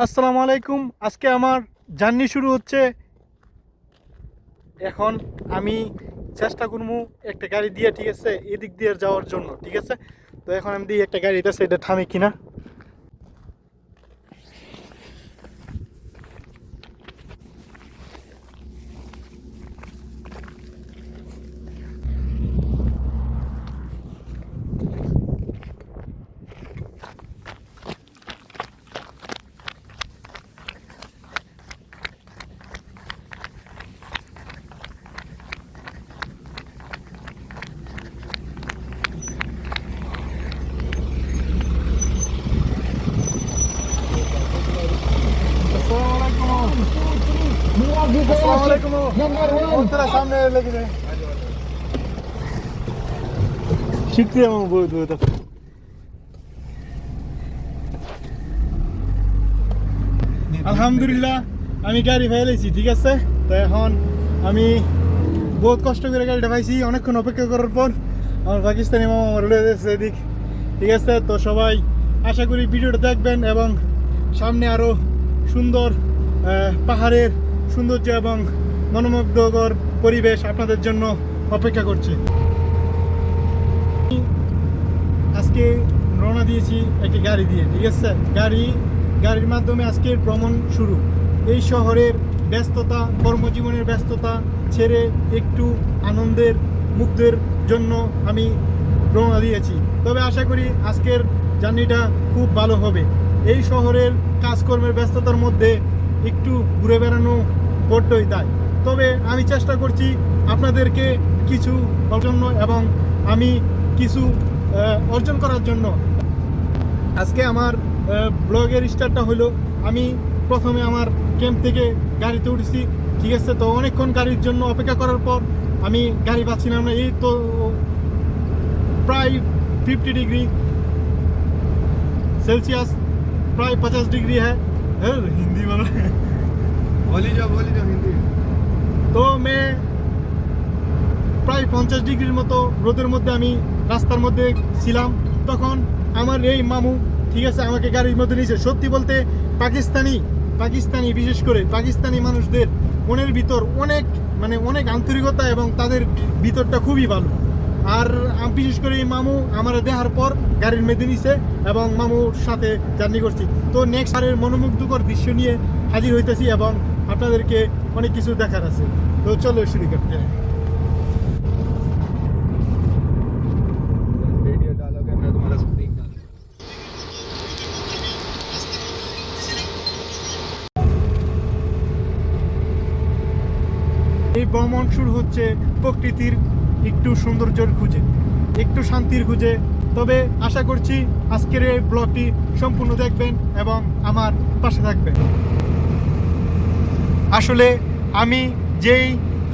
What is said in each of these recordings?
আসসালামু আলাইকুম। আজকে আমার জার্নি শুরু হচ্ছে। এখন আমি চেষ্টা করবো একটা গাড়ি দিয়ে, ঠিক আছে, এদিক দিয়ে যাওয়ার জন্য, ঠিক আছে। তো এখন আমি দিই একটা গাড়ি আছে, এটা থামে কিনা। আসসালামু আলাইকুম। তোরা সামনে লেগে যায় শিখতে আমার বহুত বহুত। আলহামদুলিল্লাহ আমি গাড়ি ফেলেছি, ঠিক আছে। তো এখন আমি বহুত কষ্ট করে গাড়িটা পাইছি, অনেকক্ষণ অপেক্ষা করার পর আমার পাকিস্তানি মামা আমার উড়ে যাচ্ছে এদিক, ঠিক আছে। তো সবাই আশা করি ভিডিওটা দেখবেন এবং সামনে আরও সুন্দর পাহাড়ের সৌন্দর্য এবং মনোমুগ্ধকর পরিবেশ আপনাদের জন্য অপেক্ষা করছে। আজকে রওনা দিয়েছি একটি গাড়ি দিয়ে, ঠিক আছে। গাড়ির মাধ্যমে আজকের ভ্রমণ শুরু। এই শহরের ব্যস্ততা, কর্মজীবনের ব্যস্ততা ছেড়ে একটু আনন্দের মুগ্ধের জন্য আমি রওনা দিয়েছি। তবে আশা করি আজকের জার্নিটা খুব ভালো হবে। এই শহরের কাজকর্মের ব্যস্ততার মধ্যে একটু ঘুরে বেড়ানো বড্ডই দায়। তবে আমি চেষ্টা করছি আপনাদেরকে কিছু জন্য এবং আমি কিছু অর্জন করার জন্য। আজকে আমার ব্লগের স্টার্টটা হলো, আমি প্রথমে আমার ক্যাম্প থেকে গাড়িতে উঠেছি, ঠিক আছে। তো অনেকক্ষণ গাড়ির জন্য অপেক্ষা করার পর আমি গাড়ি পাচ্ছিলাম না। এই তো প্রায় 50 ডিগ্রি সেলসিয়াস, প্রায় 50 ডিগ্রি হ্যাঁ। হিন্দি বলো, बोली जाओ हिंदी। তো প্রায় 50 ডিগ্রির মতো রোদের মধ্যে আমি রাস্তার মধ্যে ছিলাম। তখন আমার এই মামু, ঠিক আছে, আমাকে গাড়ির মধ্যে নিয়েছে। সত্যি বলতে পাকিস্তানি বিশেষ করে পাকিস্তানি মানুষদের মনের ভিতর অনেক আন্তরিকতা এবং তাদের ভিতরটা খুবই ভালো। আর বিশেষ করে এই মামু আমার দেখার পর গাড়ির মধ্যে নিছে এবং মামুর সাথে জার্নি করছি। তো নেক্সট আরের মনোমুগ্ধকর দৃশ্য নিয়ে হাজির হইতেছি এবং আপনাদেরকে অনেক কিছু দেখার আছে। তো চলো শুরু করতে। वीडियो डालोगे मैं तुम्हारा स्क्रीन डालूंगा। এই ভ্রমণ শুরু হচ্ছে প্রকৃতির একটু সৌন্দর্যের খুঁজে, একটু শান্তির খুঁজে। তবে আশা করছি আজকের এই ব্লগটি সম্পূর্ণ দেখবেন এবং আমার পাশে থাকবেন। আসলে আমি যেই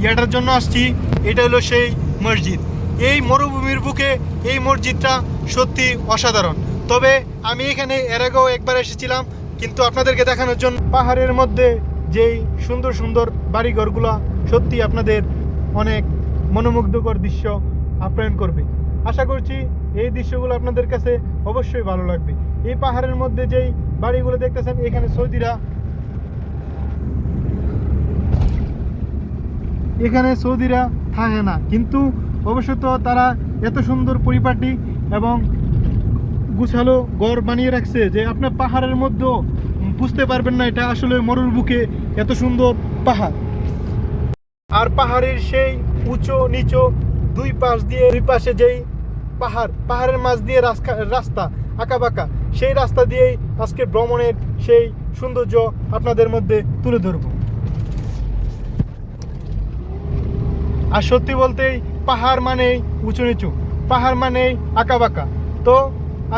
ইয়াটার জন্য আসছি, এটা হলো সেই মসজিদ। এই মরুভূমির বুকে এই মসজিদটা সত্যি অসাধারণ। তবে আমি এখানে এর আগেও একবার এসেছিলাম, কিন্তু আপনাদেরকে দেখানোর জন্য। পাহাড়ের মধ্যে যেই সুন্দর সুন্দর বাড়িঘরগুলো সত্যি আপনাদের অনেক মনোমুগ্ধকর দৃশ্য আপ্যায়ন করবে। আশা করছি এই দৃশ্যগুলো আপনাদের কাছে অবশ্যই ভালো লাগবে। এই পাহাড়ের মধ্যে যেই বাড়িগুলো দেখতেছেন, এখানে সৌদিরা থাকে না, কিন্তু অবশ্যই তো তারা এত সুন্দর পরিপাটি এবং গুছালো ঘর বানিয়ে রাখছে যে আপনার পাহাড়ের মধ্যেও বুঝতে পারবেন না এটা আসলে মরুর বুকে এত সুন্দর পাহাড়। আর পাহাড়ের সেই উঁচু নিচু দুই পাশে যেই পাহাড়ের মাঝ দিয়ে রাস্তা আঁকা বাঁকা, সেই রাস্তা দিয়েই আজকে ভ্রমণের সেই সৌন্দর্য আপনাদের মধ্যে তুলে ধরব। আর সত্যি বলতেই পাহাড় মানেই উঁচু নিচু, পাহাড় মানেই আঁকা বাঁকা। তো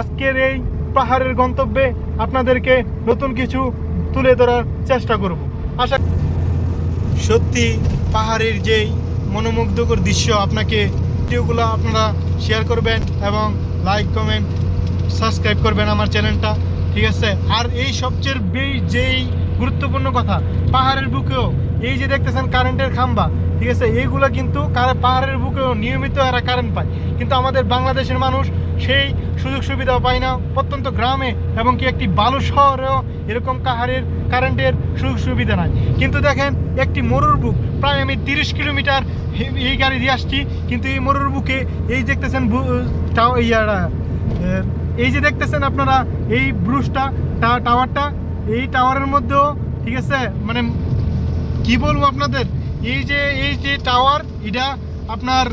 আজকের এই পাহাড়ের গন্তব্যে আপনাদেরকে নতুন কিছু তুলে ধরার চেষ্টা করব। সত্যি পাহাড়ের যেই মনোমুগ্ধকর দৃশ্য, আপনাকে ভিডিওগুলো আপনারা শেয়ার করবেন এবং লাইক কমেন্ট সাবস্ক্রাইব করবেন আমার চ্যানেলটা, ঠিক আছে। আর এই সবচেয়ে যেই গুরুত্বপূর্ণ কথা, পাহাড়ের বুকেও এই যে দেখতেছেন কারেন্টের খাম্বা, ঠিক আছে, এইগুলো কিন্তু পাহাড়ের বুকেও নিয়মিত এরা কারেন্ট পায়। কিন্তু আমাদের বাংলাদেশের মানুষ সেই সুযোগ সুবিধা পায় না। প্রত্যন্ত গ্রামে এবং কি একটি ভালো শহরেও এরকম কারেন্টের সুযোগ সুবিধা নাই। কিন্তু দেখেন একটি মরুর বুক, প্রায় আমি 30 কিলোমিটার এই গাড়ি দিয়ে আসছি, কিন্তু এই মরুর বুকে এই দেখতেছেন এই যে দেখতেছেন আপনারা এই ব্রুজটা টাওয়ারটা, এই টাওয়ারের মধ্যেও ঠিক আছে মানে কি বলবো আপনাদের, এই যে টাওয়ার এটা আপনার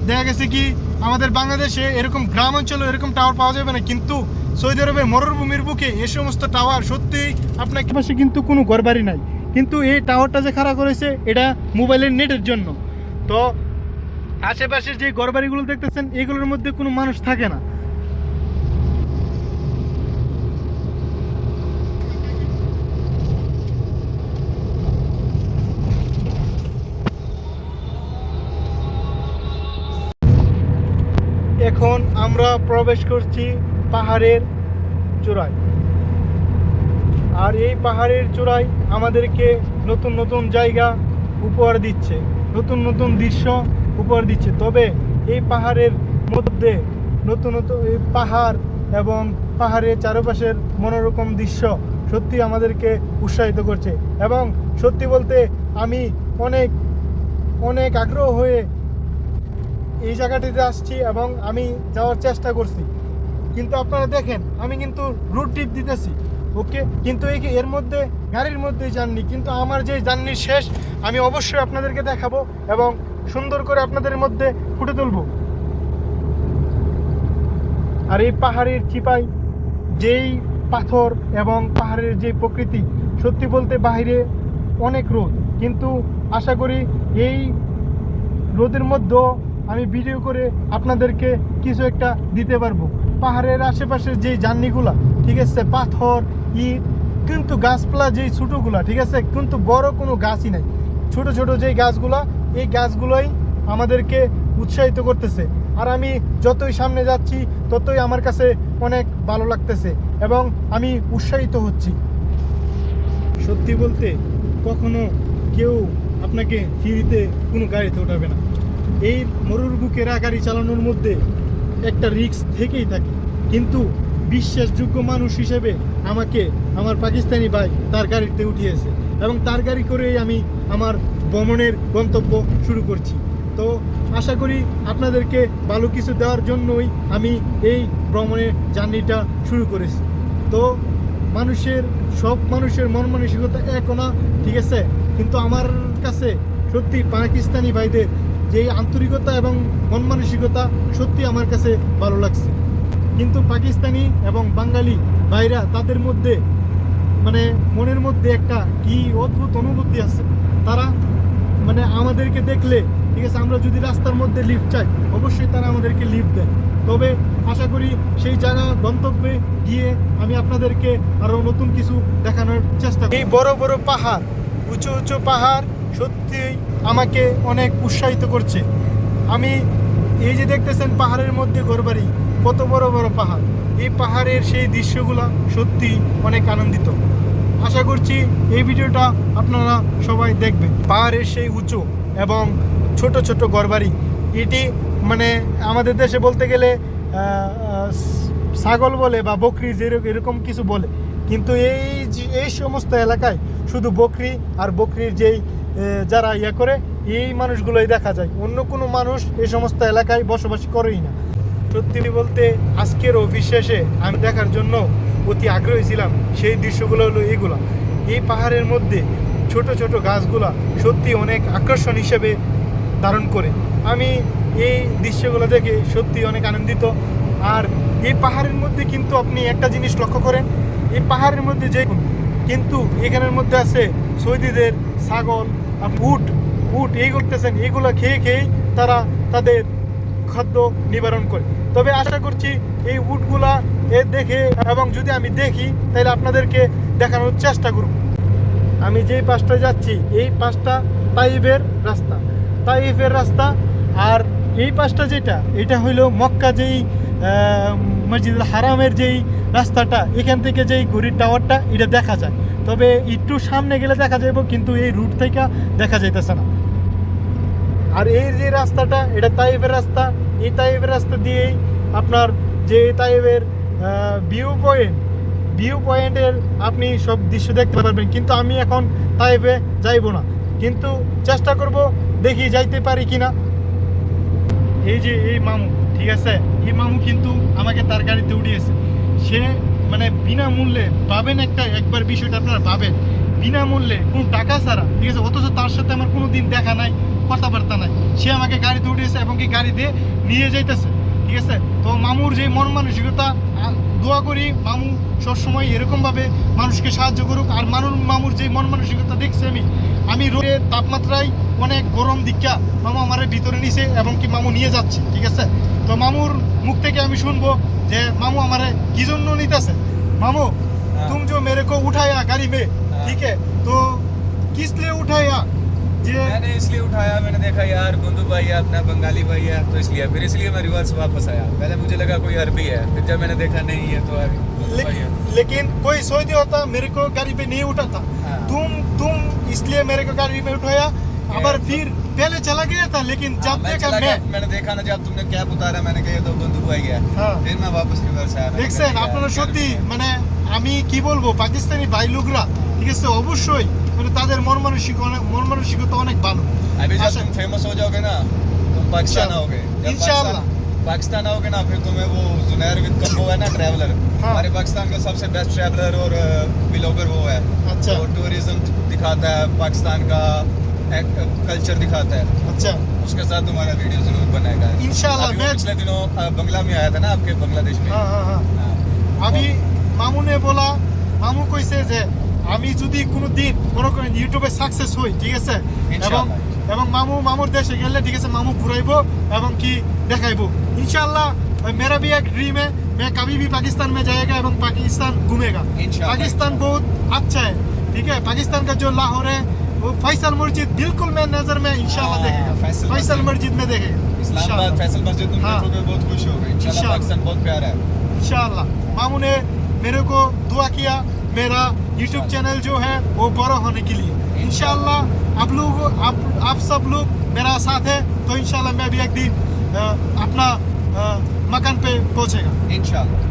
দেখা গেছে কি আমাদের বাংলাদেশে এরকম গ্রাম অঞ্চলে এরকম টাওয়ার পাওয়া যাবে না, কিন্তু সৌদি আরবের মরুভূমির বুকে এই সমস্ত টাওয়ার সত্যি আপনার পাশে কিন্তু কোনো ঘরবাড়ি নাই, কিন্তু এই টাওয়ারটা যে খাড়া করেছে এটা মোবাইলের নেটের জন্য। তো আশেপাশের যে ঘরবাড়িগুলো দেখতেছেন এগুলোর মধ্যে কোনো মানুষ থাকে না। এখন আমরা প্রবেশ করছি পাহাড়ের চূড়ায়, আর এই পাহাড়ের চূড়ায় আমাদেরকে নতুন নতুন জায়গা উপহার দিচ্ছে, নতুন নতুন দৃশ্য উপহার দিচ্ছে। তবে এই পাহাড়ের মধ্যে নতুন নতুন এই পাহাড় এবং পাহাড়ের চারপাশের মনোরম দৃশ্য সত্যি আমাদেরকে উৎসাহিত করছে, এবং সত্যি বলতে আমি অনেক অনেক আগ্রহ হয়ে এই জায়গাটিতে আসছি এবং আমি যাওয়ার চেষ্টা করছি। কিন্তু আপনারা দেখেন আমি কিন্তু রুট ট্রিপ দিতেছি, ওকে, কিন্তু এর মধ্যে গাড়ির মধ্যে জার্নি, কিন্তু আমার যে জার্নির শেষ আমি অবশ্যই আপনাদেরকে দেখাবো এবং সুন্দর করে আপনাদের মধ্যে ফুটে তুলবো। আর এই পাহাড়ের চিপায় যেই পাথর এবং পাহাড়ের যে প্রকৃতি, সত্যি বলতে বাইরে অনেক রোদ, কিন্তু আশা করি এই রোদের মধ্যেও আমি ভিডিও করে আপনাদেরকে কিছু একটা দিতে পারবো। পাহাড়ের আশেপাশের যেই জার্নিগুলা ঠিক আছে, পাথর ইট, কিন্তু গাছপালা যেই ছোটোগুলা ঠিক আছে, কিন্তু বড় কোনো গাছই নাই, ছোট ছোট যেই গাছগুলা এই গাছগুলোই আমাদেরকে উৎসাহিত করতেছে। আর আমি যতই সামনে যাচ্ছি ততই আমার কাছে অনেক ভালো লাগতেছে এবং আমি উৎসাহিত হচ্ছি। সত্যি বলতে কখনো কেউ আপনাকে ফ্রিতে কোনো গাড়িতে ওঠাবে না। এই মরুর বুকে গাড়ি চালানোর মধ্যে একটা রিস্ক থেকেই থাকে, কিন্তু বিশ্বাসযোগ্য মানুষ হিসেবে আমাকে আমার পাকিস্তানি ভাই তার গাড়িতে উঠিয়েছে এবং তার গাড়ি করেই আমি আমার ভ্রমণের গন্তব্য শুরু করছি। তো আশা করি আপনাদেরকে ভালো কিছু দেওয়ার জন্যই আমি এই ভ্রমণের জার্নিটা শুরু করেছি। তো সব মানুষের মন মানসিকতা এক না, ঠিক আছে, কিন্তু আমার কাছে সত্যি পাকিস্তানি ভাইদের যে আন্তরিকতা এবং মন মানসিকতা সত্যি আমার কাছে ভালো লাগছে। কিন্তু পাকিস্তানি এবং বাঙালি ভাইরা তাদের মধ্যে মানে মনের মধ্যে একটা কি অদ্ভুত অনুভূতি আছে, তারা মানে আমাদেরকে দেখলে ঠিক আছে, আমরা যদি রাস্তার মধ্যে লিফট চাই অবশ্যই তারা আমাদেরকে লিফট দেয়। তবে আশা করি সেই জায়গা গন্তব্যে গিয়ে আমি আপনাদেরকে আরও নতুন কিছু দেখানোর চেষ্টা করি। এই বড় বড় পাহাড়, উঁচু উঁচু পাহাড় সত্যিই আমাকে অনেক উৎসাহিত করছে। আমি এই যে দেখতেছেন পাহাড়ের মধ্যে ঘরবাড়ি, কত বড় বড় পাহাড়, এই পাহাড়ের সেই দৃশ্যগুলো সত্যি অনেক আনন্দিত। আশা করছি এই ভিডিওটা আপনারা সবাই দেখবেন। পাহাড়ের সেই উঁচু এবং ছোট ছোট ঘরবাড়ি, এটি মানে আমাদের দেশে বলতে গেলে ছাগল বলে বা বকরি এরকম কিছু বলে, কিন্তু এই সমস্ত এলাকায় শুধু বকরি আর বকরির যেই যারা করে এই মানুষগুলোই দেখা যায়, অন্য কোনো মানুষ এই সমস্ত এলাকায় বসবাস করেই না। সত্যি বলতে আজকের অফিস শেষে আমি দেখার জন্য অতি আগ্রহী ছিলাম সেই দৃশ্যগুলো হলো এইগুলা। এই পাহাড়ের মধ্যে ছোট ছোট গাছগুলা সত্যি অনেক আকর্ষণ হিসেবে ধারণ করে। আমি এই দৃশ্যগুলো দেখে সত্যি অনেক আনন্দিত। আর এই পাহাড়ের মধ্যে কিন্তু আপনি একটা জিনিস লক্ষ্য করেন, এই পাহাড়ের মধ্যে যে কিন্তু এখানের মধ্যে আছে সৌদিদের ছাগল, উট এই করতেছেন, এগুলো খেয়ে খেয়েই তারা তাদের খাদ্য নিবারণ করে। তবে আশা করছি এই উটগুলা দেখে এবং যদি আমি দেখি তাহলে আপনাদেরকে দেখানোর চেষ্টা করব। আমি যেই পাশটা যাচ্ছি এই পাশটা তাইফের রাস্তা, আর এই পাশটা যেটা এটা হইলো মক্কা যেই মসজিদুল হারামের যেই রাস্তাটা, এখান থেকে যেই ঘড়ির টাওয়ারটা এটা দেখা যায়। তবে একটু সামনে গেলে দেখা যাবে, কিন্তু এই রুট থেকে দেখা যাইতেছে না। আর এই যে রাস্তাটা এটা তাইফের রাস্তা, এই তাইফের রাস্তা দিয়েই আপনার যে তাইফের ভিউ পয়েন্ট ভিউ পয়েন্টের আপনি সব দৃশ্য দেখতে পারবেন, কিন্তু আমি এখন তাইফে যাইব না, কিন্তু চেষ্টা করব দেখি যাইতে পারি কিনা। এই যে এই মামু, ঠিক আছে, এই মামু কিন্তু আমাকে তার গাড়িতে উঠিয়েছে। সে মানে বিনামূল্যে পাবেন, একবার বিষয়টা আপনারা পাবেন বিনামূল্যে, কোনো টাকা ছাড়া, ঠিক আছে, অথচ তার সাথে আমার কোনো দিন দেখা নাই, কথাবার্তা নাই। সে আমাকে গাড়িতে উঠিয়েছে এবং কি গাড়ি দিয়ে নিয়ে যাইতেছে, ঠিক আছে। তো মামুর যে মন মানসিকতা, দোয়া করি মামু সবসময় এরকমভাবে মানুষকে সাহায্য করুক। আর মামুর যে মন মানসিকতা দেখছি আমি রোদের তাপমাত্রায় অনেক গরম দীক্ষা মামু আমারে ভিতরে নিছে এবং কি মামু নিয়ে যাচ্ছে, ঠিক আছে। তো মামুর মুখ থেকে আমি শুনবো যে মামু আমারে কি জন্য নিতেছে। মামू तुम जो मेरे को उठाया गाड़ी में, ठीक है, तो किस लिए उठाया? जे मैंने इसलिए उठाया, मैंने देखा यार गुंदू भाई है अपना, बंगाली भाई है, तो इसलिए मैं रिवर्स वापस आया। पहले मुझे लगा कोई अरबी है, फिर जब मैंने देखा नहीं है तो गुंदू भाई है। लेकिन कोई सऊदी होता मेरे को गाड़ी पे नहीं उठाता। तुम इसलिए मेरे को गाड़ी में उठाया, अबर फिर पहले चला गया था, लेकिन जब देखा मैंने देखा ना, जब तुमने कैप उतारा मैंने कहा ये तो गुंदू भाई है, फिर मैं वापस रिवर्स आया। দেখছেন আপনারা সত্যি মানে আমি কি বলবো, পাকিস্তানি ভাই লোকরা, ঠিক আছে, অবশ্যই মানে তাদের মন মানসিকতা অনেক ভালো। अभी जब तुम फेमस हो जाओगे ना, तुम पाकिस्तान आओगे, जब इंशाल्लाह पाकिस्तान आओगे ना, फिर तुम्हें वो जुनैर विद कम्बो है ना ट्रैवलर, हमारे पाकिस्तान का सबसे बेस्ट ट्रैवलर और ब्लॉगर वो है। अच्छा, वो टूरिज्म दिखाता है, पाकिस्तान का कल्चर दिखाता है। अच्छा, उसके साथ तुम्हारा वीडियो जरूर बनाएगा इंशाल्लाह। अभी वो मैं पिछले दिनों बंगला में आया था ना, आपके बांग्लादेश में। हाँ हाँ हाँ, আমি মামুনে বলা, মামু কইছে যে আমি যদি কোনো দিন মনে করেন ইউটিউবে সাকসেস হই, ঠিক আছে, এবং মামুর দেশে গেলে, ঠিক আছে, মামু ঘুরাইবো এবং কি দেখাইবো इंशाल्लाह। मेरा भी एक ड्रीम है, मैं कभी भी पाकिस्तान में जाएगा এবং पाकिस्तान घूमेगा। पाकिस्तान बहुत अच्छा है, ठीक है। पाकिस्तान का जो लाहौर है, वो फैसल मस्जिद बिल्कुल मैं नजर में इंशाल्लाह देखेगा, फैसल मस्जिद में देखेगा इस्लामाबाद फैसल मस्जिद तुम देखोगे, बहुत खुश होगे इंशाल्लाह। पाकिस्तान बहुत प्यारा है इंशाल्लाह। मामू ने मेरे को दुआ किया मेरा YouTube चैनल जो है वो बड़ा होने के लिए। इंशाल्लाह आप सब लोग मेरा साथ है, तो इंशाल्लाह मैं भी एक दिन अपना मकान पे पहुंचेगा इंशाल्लाह।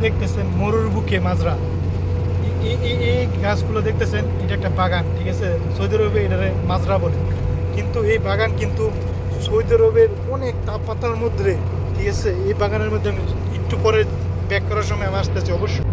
দেখতেছেন মরুর বুকে মাজরা, এই গাছগুলো দেখতেছেন, এটা একটা বাগান, ঠিক আছে। সৌদি আরবে এটারে মাজরা বলে, কিন্তু এই বাগান কিন্তু সৌদি আরবের অনেক তাপমাত্রার মধ্যে, ঠিক আছে। এই বাগানের মধ্যে আমি একটু পরে ব্যাক করার সময় আমি আসতেছি অবশ্যই।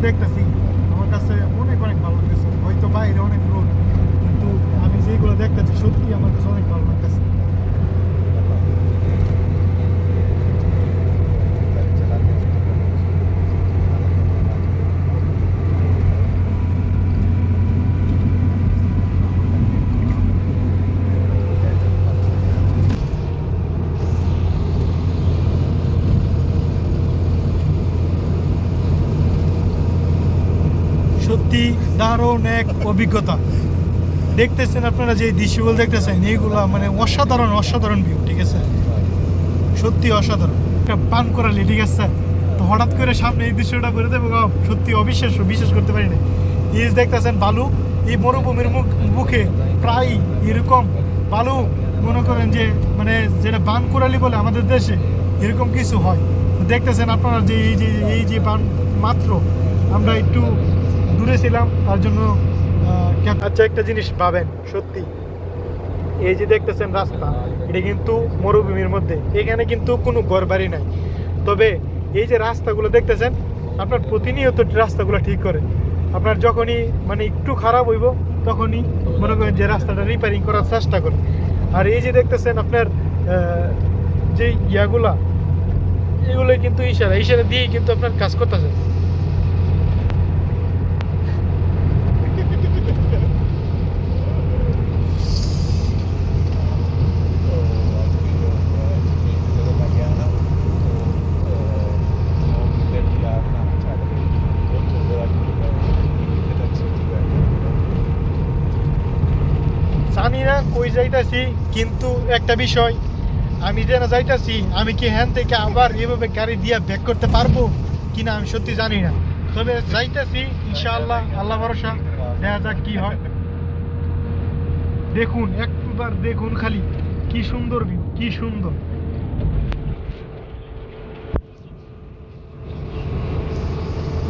দেখতেছি আমার কাছে অনেক অনেক ভালো লাগতেছে। হয়তো বাইরে অনেক রোদ, কিন্তু আমি যেগুলো দেখতেছি সত্যি আমার কাছে অনেক ভালো লাগতেছে। সত্যি দারুণ এক অভিজ্ঞতা। দেখতেছেন আপনারা যে দৃশ্যগুলো দেখতেছেন এইগুলা মানে অসাধারণ অসাধারণ ভিউ, ঠিক আছে, সত্যি অসাধারণ। একটা পান করালি, ঠিক আছে, তো হঠাৎ করে সামনে এই দৃশ্যটা করে দেবো, সত্যি অবিশ্বাস্য, বিশ্বাস করতে পারি না। এই দেখতেছেন বালু, এই মরুভূমির মুখে প্রায় এরকম বালু, মনে করেন যে মানে যেটা বান করালি বলে আমাদের দেশে, এরকম কিছু হয়। তো দেখতেছেন আপনারা যে এই যে বান মাত্র আমরা একটু দূরে ছিলাম, তার জন্য আচ্ছা একটা জিনিস ভাবেন, সত্যি এই যে দেখতেছেন রাস্তা, এটা কিন্তু মরুভূমির মধ্যে, এখানে কিন্তু কোনো ঘর বাড়ি নাই। তবে এই যে রাস্তাগুলো দেখতেছেন, আপনার প্রতিনিয়ত রাস্তাগুলো ঠিক করে। আপনার যখনই মানে একটু খারাপ হইব তখনই মনে করেন যে রাস্তাটা রিপেয়ারিং করার চেষ্টা করে। আর এই যে দেখতেছেন আপনার যে ইয়াগুলা, এগুলো কিন্তু ইশারা দিয়েই কিন্তু আপনার কাজ করতেছে। জানি না কই যাইতাছি, কিন্তু একটা বিষয়, আমি যেন যাইতাছি, আমি কি হ্যান থেকে আবার এভাবে গাড়ি দিয়ে ব্যাক করতে পারবো কিনা আমি সত্যি জানি না। তবে যাইতাছি ইনশাআল্লাহ, আল্লাহ ভরসা, দেখা যাক কি হয়। দেখুন একবার দেখুন খালি, কি সুন্দর ভিউ, কি সুন্দর।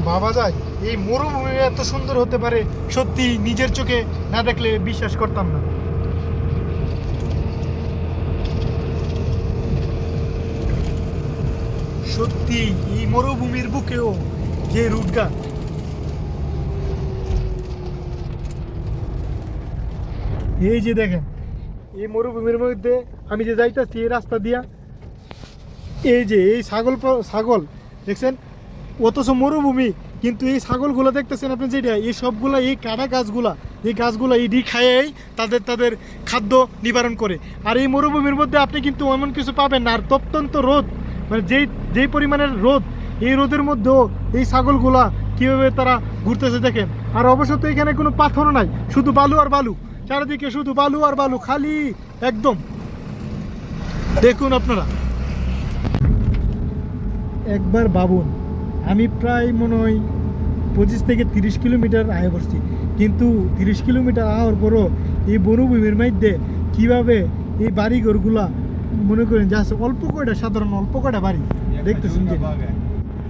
ভাবা যায় এই মরুভূমি এত সুন্দর হতে পারে, সত্যি নিজের চোখে না দেখলে বিশ্বাস করতাম না। সত্যি এই মরুভূমির বুকেও যে রুটগা, এই যে দেখেন এই মরুভূমির মধ্যে আমি যে যাইতাছি এই রাস্তা দিয়া, এই যে এই ছাগল দেখছেন, অথচ মরুভূমি, কিন্তু এই ছাগলগুলো দেখতেছেন আপনি, যেটা এই সবগুলা এই কাটা গাছগুলা, এই গাছগুলা ইডি খাইয়েই তাদের খাদ্য নিবারণ করে। আর এই মরুভূমির মধ্যে আপনি কিন্তু এমন কিছু পাবেন না। আর অত্যন্ত রোদ, মানে যেই পরিমাণের রোদ, এই রোদের মধ্যেও এই ছাগলগুলা কীভাবে তারা ঘুরতেছে দেখেন। আর অবশ্য তো এখানে কোনো পাথরও নাই, শুধু বালু আর বালু, চারিদিকে শুধু বালু আর বালু, খালি একদম। দেখুন আপনারা একবার ভাবুন, আমি প্রায় মনে হয় 25 থেকে 30 কিলোমিটার আগে করছি, কিন্তু 30 কিলোমিটার আওয়ার পরও এই মরুভূমির মধ্যে কীভাবে এই বাড়িঘরগুলা মনে করেন যে আছে অল্প কয়টা, সাধারণ অল্প কয়টা বাড়ি দেখতেছেন যে,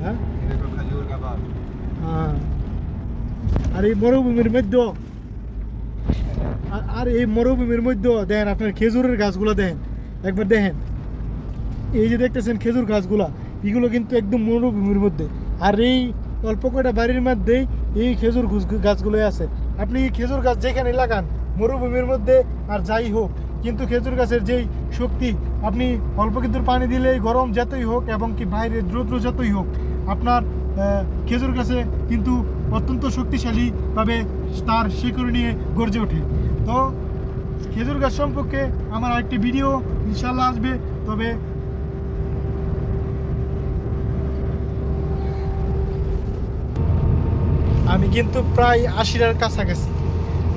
হ্যাঁ হ্যাঁ। আর এই মরুভূমির মধ্যেও, আর এই মরুভূমির মধ্যেও দেখেন আপনার খেজুরের গাছগুলো দেখেন, একবার দেখেন, এই যে দেখতেছেন খেজুর গাছগুলা, এগুলো কিন্তু একদম মরুভূমির মধ্যে। আর এই অল্প কয়টা বাড়ির মধ্যেই এই খেজুর গাছগুলোই আছে। আপনি খেজুর গাছ যেখানে লাগান মরুভূমির মধ্যে আর যাই হোক, কিন্তু খেজুর গাছের যেই শক্তি, আপনি অল্প কিন্তু পানি দিলেই গরম যতই হোক এবং কি বাইরে রৌদ্র যতই হোক, আপনার খেজুর গাছে কিন্তু অত্যন্ত শক্তিশালীভাবে তার শিকড় নিয়ে গর্জে ওঠে। তো খেজুর গাছ সম্পর্কে আমার আরেকটি ভিডিও ইনশাল্লাহ আসবে। তবে আমি কিন্তু প্রায় 80টার কাছাকাছি,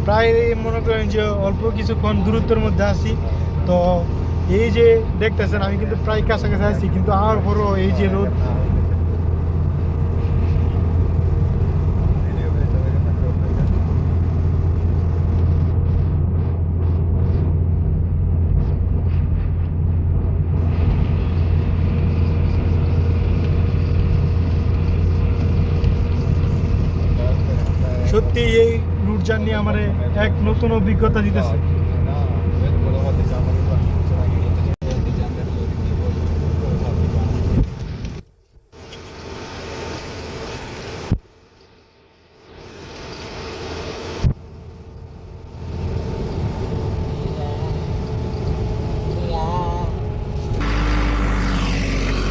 প্রায় মনে করেন যে অল্প কিছুক্ষণ দূরত্বের মধ্যে আছি। তো এই যে দেখতেছেন আমি কিন্তু প্রায় কাছাকাছি আছি, কিন্তু আর বড় এই যে রোদ, সত্যি এই রুট জার্নি আমার এক নতুন অভিজ্ঞতা দিতেছে।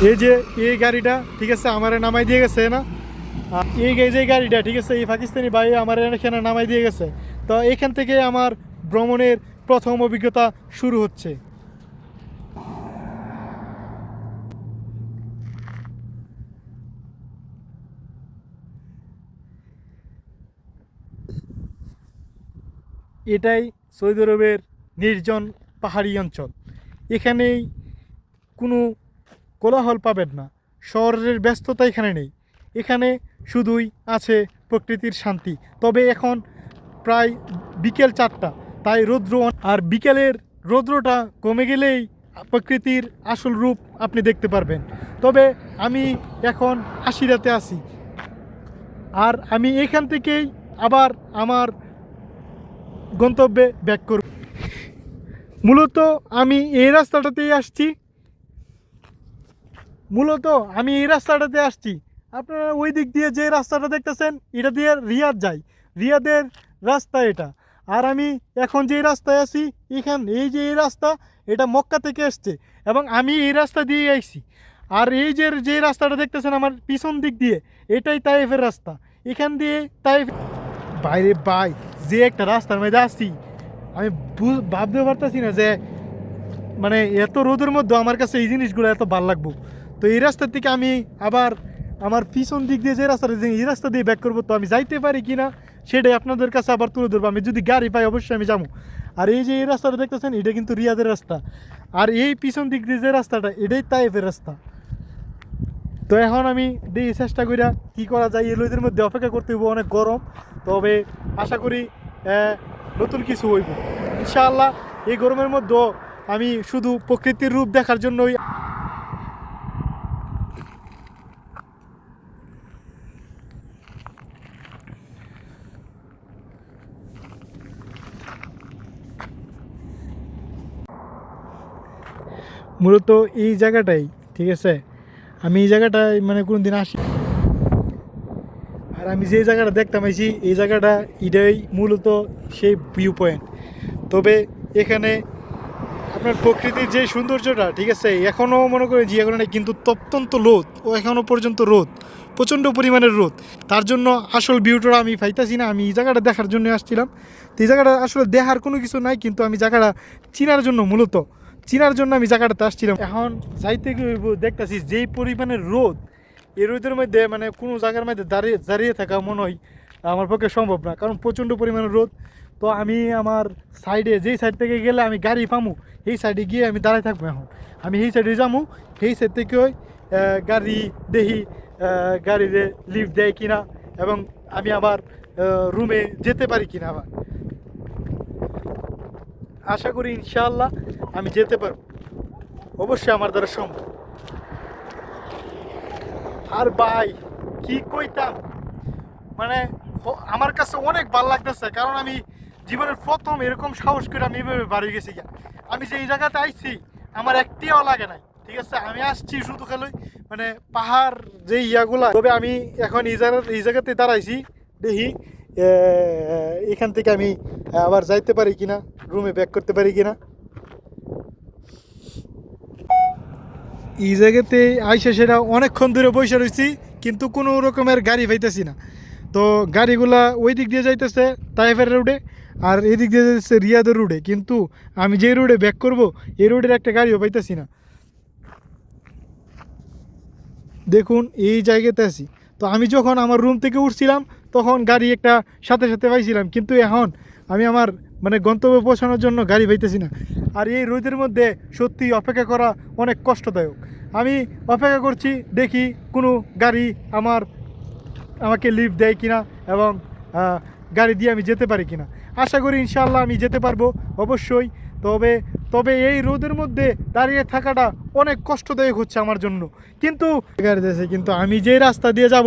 এই যে এই গাড়িটা ঠিক আছে আমার নামাই দিয়ে গেছে না, এই যে গাড়িটা ঠিক আছে এই পাকিস্তানি ভাই আমার এখানে নামাই দিয়ে গেছে। তো এখান থেকে আমার ভ্রমণের প্রথম অভিজ্ঞতা শুরু হচ্ছে। এটাই সৌদি আরবের নির্জন পাহাড়ি অঞ্চল। এখানেই কোনো কোলাহল পাবেন না, শহরের ব্যস্ততা এখানে নেই, এখানে শুধুই আছে প্রকৃতির শান্তি। তবে এখন প্রায় বিকেল 4টা, তাই রৌদ্র, আর বিকেলের রৌদ্রটা কমে গেলেই প্রকৃতির আসল রূপ আপনি দেখতে পারবেন। তবে আমি এখন আশিরাতে আছি, আর আমি এখান থেকেই আবার আমার গন্তব্যে ব্যাক করব। মূলত আমি এই রাস্তাটাতেই আসছি, আপনারা ওই দিক দিয়ে যে রাস্তাটা দেখতেছেন এটা দিয়ে রিয়াদ যায়, রিয়াদের রাস্তা এটা। আর আমি এখন যে রাস্তায় আছি এই যে রাস্তা এটা মক্কা থেকে এসছে, এবং আমি এই রাস্তা দিয়ে আইছি। আর এই যে রাস্তাটা দেখতেছেন আমার পিছন দিক দিয়ে এটাই তাইফের রাস্তা। এখান দিয়ে তাইফ বাইরে বাই যে একটা রাস্তার মধ্যে আসছি, আমি ভাবতে পারতেছি না যে মানে এত রোদের মধ্যে আমার কাছে এই জিনিসগুলো এত ভালো লাগবো। তো এই রাস্তা থেকে আমি আবার আমার পিছন দিক দিয়ে যে রাস্তাটা, এই রাস্তা দিয়ে ব্যাক করবো, তো আমি যাইতে পারি কি না সেটাই আপনাদের কাছে আবার তুলে ধরবো। আমি যদি গাড়ি পাই অবশ্যই আমি যাবো। আর এই যে এই রাস্তাটা দেখতেছেন এটা কিন্তু রিয়াদের রাস্তা, আর এই পিছন দিক দিয়ে যে রাস্তাটা এটাই তাইফের রাস্তা। তো এখন আমি দেখি চেষ্টা করি কী করা যায়, এই রোদের মধ্যে অপেক্ষা করতে হইব, অনেক গরম। তবে আশা করি নতুন কিছু হইব ইনশাআল্লাহ। এই গরমের মধ্যেও আমি শুধু প্রকৃতির রূপ দেখার জন্যই মূলত এই জায়গাটাই ঠিক আছে, আমি এই জায়গাটায় মানে কোনো দিন আসি, আর আমি যে জায়গাটা দেখতাম আইছি এই জায়গাটা এটাই মূলত সেই ভিউ পয়েন্ট। তবে এখানে আপনার প্রকৃতির যে সৌন্দর্যটা ঠিক আছে এখনও মনে করেন যে এখানে কিন্তু অত্যন্ত রোদ, ও এখনও পর্যন্ত রোদ, প্রচণ্ড পরিমাণের রোদ। তার জন্য আসল ভিউটা আমি পাইতাছি না। আমি এই জায়গাটা দেখার জন্য আসছিলাম, তো এই জায়গাটা আসলে দেখার কোনো কিছু নাই, কিন্তু আমি জায়গাটা চিনার জন্য আমি জায়গাটাতে আসছিলাম। এখন যাইতে গিয়ে দেখতেছি যেই পরিমাণের রোদ, এই রোদের মধ্যে মানে কোনো জায়গার মধ্যে দাঁড়িয়ে থাকা মনে হয় আমার পক্ষে সম্ভব না, কারণ প্রচণ্ড পরিমাণের রোদ। তো আমি আমার সাইডে যেই সাইড থেকে গেলে আমি গাড়ি পামু এই সাইডে গিয়ে আমি দাঁড়াই থাকবো। এখন আমি এই সাইডে যাবো, এই সাইড থেকে গাড়ি দেখি গাড়িতে লিফট দেয় কিনা, এবং আমি আবার রুমে যেতে পারি কিনা। আবার আশা করি ইনশাআল্লাহ আমি যেতে পারবো, অবশ্যই আমার দ্বারা সম্ভব। আর ভাই কি কইতাম, মানে আমার কাছে অনেক ভালো লাগতেছে, কারণ আমি জীবনের প্রথম এরকম সাহস করে আমি এভাবে বাড়ি গেছি। আমি যে এই জায়গাতে আইছি আমার একটিও লাগে নাই, ঠিক আছে। আমি আসছি শুধু খেলোই মানে পাহাড় যে ইয়াগুলা। তবে আমি এখন এই জায়গাতে দাঁড়াইছি, দেখি এখান থেকে আমি আবার যাইতে পারি কিনা, রুমে ব্যাক করতে পারি কিনা। এই জায়গাতে আইসা সেটা অনেকক্ষণ ধরে বসে রয়েছি, কিন্তু কোনো রকমের গাড়ি পাইতেছি না। তো গাড়িগুলা ওই দিক দিয়ে যাইতেছে তাইফের রোডে, আর এই দিক দিয়ে যাইতেছে রিয়াদের রোডে, কিন্তু আমি যে রোডে ব্যাক করব এই রোডের একটা গাড়িও পাইতেছি না। দেখুন এই জায়গাতে আছি। তো আমি যখন আমার রুম থেকে উঠছিলাম তখন গাড়ি একটা সাথে সাথে পাইছিলাম, কিন্তু এখন আমি আমার মানে গন্তব্যে পৌঁছানোর জন্য গাড়ি পাইতেছি না। আর এই রোদের মধ্যে সত্যি অপেক্ষা করা অনেক কষ্টদায়ক। আমি অপেক্ষা করছি দেখি কোনো গাড়ি আমাকে লিফট দেয় কিনা, এবং গাড়ি দিয়ে আমি যেতে পারি কিনা। আশা করি ইনশাআল্লাহ আমি যেতে পারবো অবশ্যই। তবে এই রোদের মধ্যে দাঁড়িয়ে থাকাটা অনেক কষ্টদায়ক হচ্ছে আমার জন্য। কিন্তু গাড়ি দিয়েছে, কিন্তু আমি যে রাস্তা দিয়ে যাব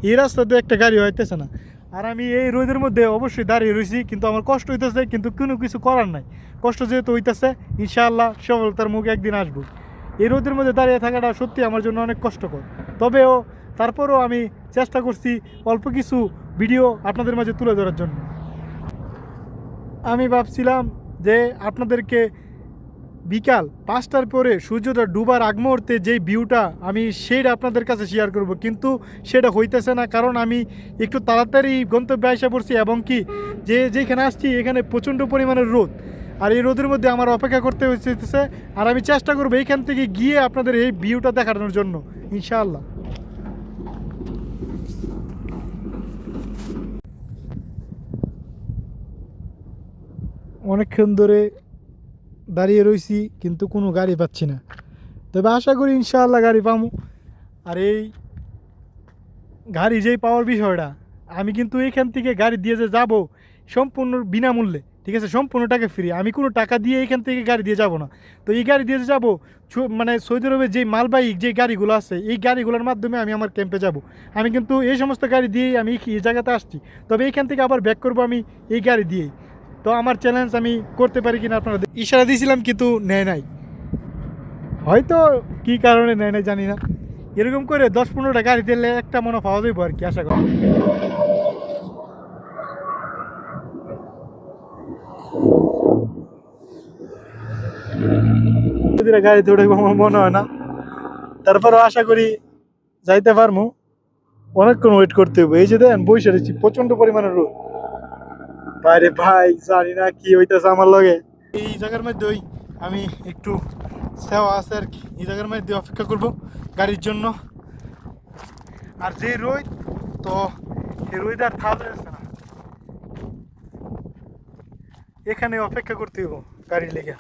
এই রাস্তা দিয়ে একটা গাড়ি হইতেছে না। আর আমি এই রোদের মধ্যে অবশ্যই দাঁড়িয়ে রয়েছি, কিন্তু আমার কষ্ট হইতেছে, কিন্তু কোনো কিছু করার নাই। কষ্ট যেহেতু হইতেছে ইনশাআল্লাহ সফলতার মুখে একদিন আসবো। এই রোদের মধ্যে দাঁড়িয়ে থাকাটা সত্যি আমার জন্য অনেক কষ্টকর। তারপরেও আমি চেষ্টা করছি অল্প কিছু ভিডিও আপনাদের মাঝে তুলে ধরার জন্য। আমি ভাবছিলাম যে আপনাদেরকে বিকাল 5টার পরে সূর্যটা ডুবার আগ মুহূর্তে যেই ভিউটা আমি সেইটা আপনাদের কাছে শেয়ার করব, কিন্তু সেটা হইতেছে না, কারণ আমি একটু তাড়াতাড়ি গন্তব্যে এসে পড়ছি এবং কি যেখানে আসছি এখানে প্রচণ্ড পরিমাণের রোদ, আর এই রোদের মধ্যে আমার অপেক্ষা করতে হচ্ছে। আর আমি চেষ্টা করবো এইখান থেকে গিয়ে আপনাদের এই ভিউটা দেখানোর জন্য ইনশাআল্লাহ। অনেকক্ষণ ধরে দাঁড়িয়ে রয়েছি কিন্তু কোনো গাড়ি পাচ্ছি না, তবে আশা করি ইনশাআল্লাহ গাড়ি পাবো। আর এই গাড়ি যেই পাওয়ার বিষয়টা, আমি কিন্তু এইখান থেকে গাড়ি দিয়ে যে যাবো সম্পূর্ণ বিনামূল্যে, ঠিক আছে, সম্পূর্ণ টাকা ফ্রি, আমি কোনো টাকা দিয়ে এইখান থেকে গাড়ি দিয়ে যাব না। তো এই গাড়ি দিয়ে যে যাবো মানে সৌদি আরবে যে মালবাহী যে গাড়িগুলো আছে এই গাড়িগুলোর মাধ্যমে আমি আমার ক্যাম্পে যাব। আমি কিন্তু এই সমস্ত গাড়ি দিয়েই আমি এই জায়গাতে আসছি, তবে এইখান থেকে আবার ব্যাক করবো আমি এই গাড়ি দিয়েই। তো আমার চ্যালেঞ্জ আমি করতে পারি কিনা আপনারা ইশারা দিয়েছিলাম কিন্তু নেয় নাই, হয়তো কী কারণে নেয় নাই জানি না। এরকম করে 10-15টা গাড়ি দিলে একটা মনে পাওয়া যাইব আর কি, আশা করি। গাড়িতে উঠে আমার মনে হয় না, তারপরও আশা করি যাইতে পারবো। অনেকক্ষণ ওয়েট করতে হবে, এই যে দেন বসে রয়েছি, প্রচন্ড পরিমাণে রোদ বাইরে, ভাই জানি না কি হইতেছে আমার লগে। এই জায়গার মধ্যে আমি একটু সেওয়া আছে আর কি, এই জায়গার মধ্যে অপেক্ষা করব গাড়ির জন্য। আর যে রোদ, তো এই রোদ আর থামতে যাচ্ছে না, এখানে অপেক্ষা করতে হইব গাড়ি লেগে।